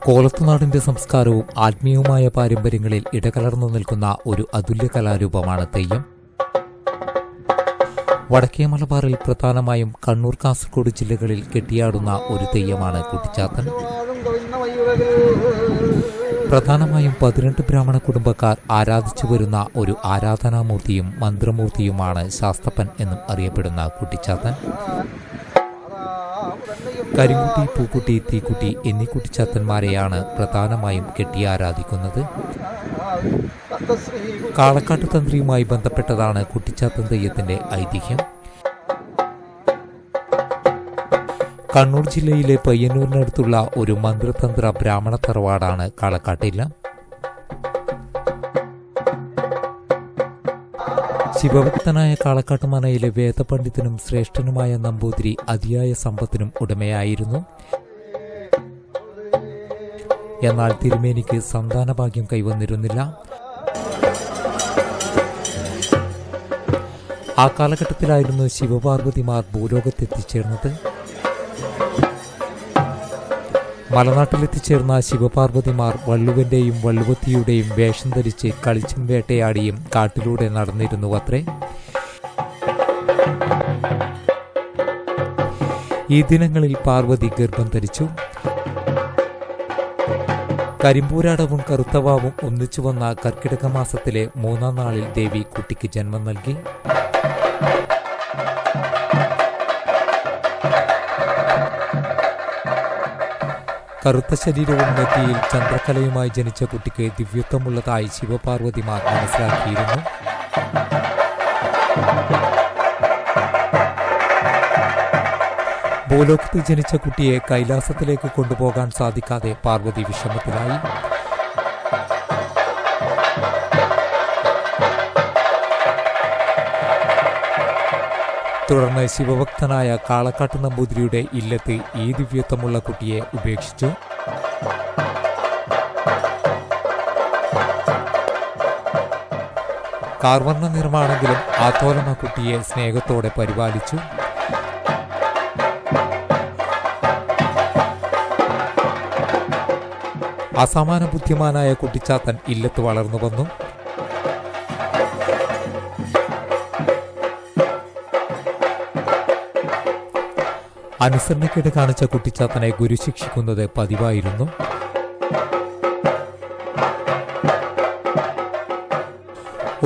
കോലത്തുനാടിന്റെ സംസ്കാരവും ആത്മീയവുമായ പാരമ്പര്യങ്ങളിൽ ഇടകലർന്നു നിൽക്കുന്ന ഒരു അതുല്യ കലാരൂപമാണ് തെയ്യം. വടക്കേ മലബാറിൽ പ്രധാനമായും കണ്ണൂർ, കാസർഗോഡ് ജില്ലകളിൽ കെട്ടിയാടുന്ന ഒരു തെയ്യമാണ് കുട്ടിച്ചാത്തൻ. പ്രധാനമായും 18 ബ്രാഹ്മണ കുടുംബക്കാർ ആരാധിച്ചു വരുന്ന ഒരു ആരാധനാമൂർത്തിയും മന്ത്രമൂർത്തിയുമാണ് ശാസ്തപ്പൻ എന്നും അറിയപ്പെടുന്ന കുട്ടിച്ചാത്തൻ. കരിങ്കുട്ടി, പൂക്കുട്ടി, തീക്കുട്ടി എന്നീ കുട്ടിച്ചാത്തന്മാരെയാണ് പ്രധാനമായും കെട്ടിയാരാധിക്കുന്നത്. കാളക്കാട്ട് തന്ത്രിയുമായി ബന്ധപ്പെട്ടതാണ് കുട്ടിച്ചാത്തൻ തെയ്യത്തിന്റെ ഐതിഹ്യം. കണ്ണൂർ ജില്ലയിലെ പയ്യന്നൂരിനടുത്തുള്ള ഒരു മന്ത്രതന്ത്ര ബ്രാഹ്മണ തറവാടാണ് കാളക്കാട്ടില്ല. ശിവഭക്തനായ കാളക്കാട്ട് മനയിലെ വേദപണ്ഡിതനും ശ്രേഷ്ഠനുമായ നമ്പൂതിരി അതിയായ സമ്പത്തിനും ഉടമയായിരുന്നു. എന്നാൽ തിരുമേനിക്ക് സന്താനഭാഗ്യം കൈവന്നിരുന്നില്ല. ആ കാലഘട്ടത്തിലായിരുന്നു ശിവപാർവതിമാർ ഭൂലോകത്തെത്തിച്ചേർന്നത്. മലനാട്ടിലെത്തിച്ചേർന്ന ശിവപാർവതിമാർ വള്ളുവന്റെയും വള്ളുവത്തിയുടെയും വേഷം ധരിച്ച് കളിച്ചും വേട്ടയാടിയും കാട്ടിലൂടെ നടന്നിരുന്നു അത്രേ. ഈ ദിനങ്ങളിൽ പാർവതി ഗർഭം ധരിച്ചു. കരിമ്പൂരാടവും കറുത്തവാവും ഒന്നിച്ചു വന്ന കർക്കിടക മാസത്തിലെ 3-ാം നാളിൽ ദേവി കുട്ടിക്ക് ജന്മം നൽകി. കറുത്ത ശരീരവും നെറ്റിയിൽ ചന്ദ്രക്കലയുമായി ജനിച്ച കുട്ടിക്ക് ദിവ്യത്വമുള്ളതായി ശിവപാർവതിമാർ മനസ്സിലാക്കിയിരുന്നു. ഭൂലോകത്ത് ജനിച്ച കുട്ടിയെ കൈലാസത്തിലേക്ക് കൊണ്ടുപോകാൻ സാധിക്കാതെ പാർവതി വിഷമത്തിലായി. തുടർന്ന് ശിവഭക്തനായ കാളക്കാട്ട് നമ്പൂതിരിയുടെ ഇല്ലത്ത് ഈ ദിവ്യത്വമുള്ള കുട്ടിയെ ഉപേക്ഷിച്ചു. കാർവർണ്ണ നിറമാണെങ്കിലും ആത്തോലമ കുട്ടിയെ സ്നേഹത്തോടെ പരിപാലിച്ചു. അസമാന ബുദ്ധിമാനായ കുട്ടിച്ചാത്തൻ ഇല്ലത്ത് വളർന്നു വന്നു. അനുസരണക്കേട് കാണിച്ച കുട്ടിച്ചാത്തനെ ഗുരു ശിക്ഷിക്കുന്നത് പതിവായിരുന്നു.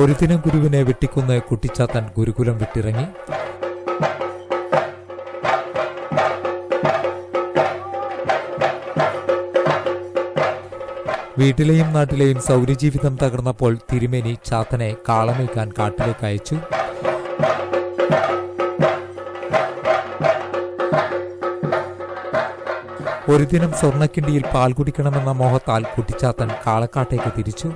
ഒരു ദിനം ഗുരുവിനെ വെട്ടിക്കുന്ന് കുട്ടിച്ചാത്തൻ ഗുരുകുലം വിട്ടിറങ്ങി. വീട്ടിലെയും നാട്ടിലെയും സൗരജീവിതം തകർന്നപ്പോൾ തിരുമേനി ചാത്തനെ കാളമേൽക്കാൻ കാട്ടിലേക്ക് അയച്ചു. ഒരു ദിനം സ്വർണ്ണക്കിണ്ടിയിൽ പാൽ കുടിക്കണമെന്ന മോഹത്താൽ കുട്ടിച്ചാത്തൻ കാളക്കാട്ടേക്ക് തിരിച്ചു.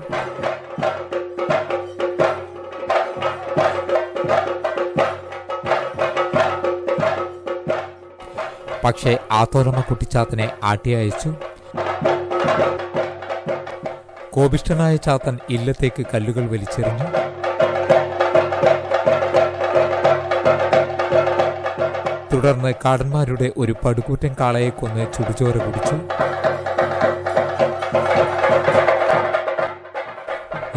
പക്ഷേ ആത്തോലമ്മ കുട്ടിച്ചാത്തനെ ആട്ടിയയച്ചു. കോപിഷ്ഠനായ ചാത്തൻ ഇല്ലത്തേക്ക് കല്ലുകൾ വലിച്ചെറിഞ്ഞു. തുടർന്ന് കാടന്മാരുടെ ഒരു പടുകൂറ്റൻ കാളയെ കൊന്ന് ചുടുചോര കുടിച്ചു.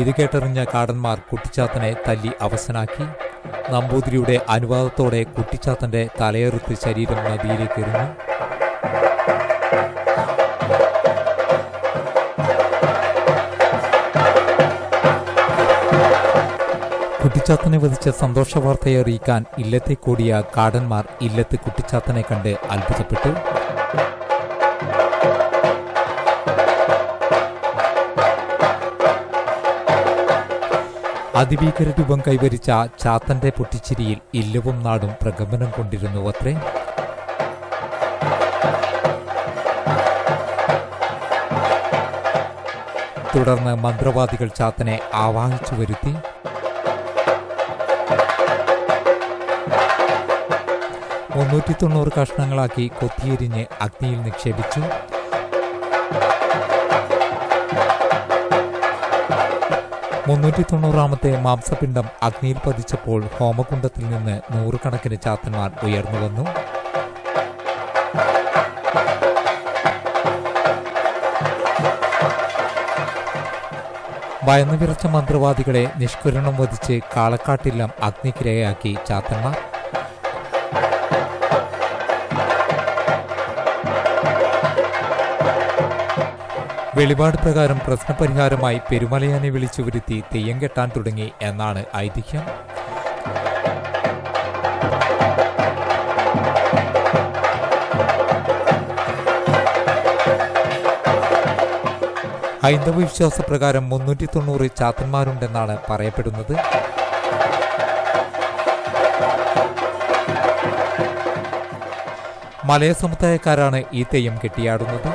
ഇത് കേട്ടറിഞ്ഞ കാടന്മാർ കുട്ടിച്ചാത്തനെ തല്ലി അവശനാക്കി. നമ്പൂതിരിയുടെ അനുവാദത്തോടെ കുട്ടിച്ചാത്തന്റെ തലയെറുത്ത് ശരീരം നദിയിലേക്ക് എറിഞ്ഞു. കുട്ടിച്ചാത്തനെ വധിച്ച സന്തോഷ വാർത്തയെ അറിയിക്കാൻ ഇല്ലത്തെ കൂടിയ കാടന്മാർ ഇല്ലത്ത് കുട്ടിച്ചാത്തനെ കണ്ട് അത്ഭുതപ്പെട്ടു. അതിഭീകര രൂപം കൈവരിച്ച ചാത്തന്റെ പൊട്ടിച്ചിരിയിൽ ഇല്ലവും നാടും പ്രകമ്പനം കൊണ്ടിരുന്നു അത്രേ. തുടർന്ന് മന്ത്രവാദികൾ ചാത്തനെ ആവാഹിച്ചു വരുത്തി. കഷ്ണങ്ങളാക്കി കൊത്തിയെരിഞ്ഞ് അഗ്നിയിൽ നിക്ഷേപിച്ചു. ാമത്തെ മാംസപിണ്ഡം അഗ്നിയിൽ പതിച്ചപ്പോൾ ഹോമകുണ്ടത്തിൽ നിന്ന് 100 കണക്കിന് ചാത്തന്മാർ ഉയർന്നു വന്നു. ഭയന്നുവിറച്ച മന്ത്രവാദികളെ നിഷ്കരുണം വധിച്ച് കാളക്കാട്ടില്ലം അഗ്നിക്കിരയാക്കി ചാത്തന്മാർ. വെളിപാട് പ്രകാരം പ്രശ്നപരിഹാരമായി പെരുമലയാനെ വിളിച്ചു വരുത്തി തെയ്യം കെട്ടാൻ തുടങ്ങി എന്നാണ് ഐതിഹ്യം. ഹൈന്ദവ വിശ്വാസപ്രകാരം 390 ചാത്തന്മാരുണ്ടെന്നാണ് പറയപ്പെടുന്നത്. മലയ സമുദായക്കാരാണ് ഈ തെയ്യം കെട്ടിയാടുന്നത്.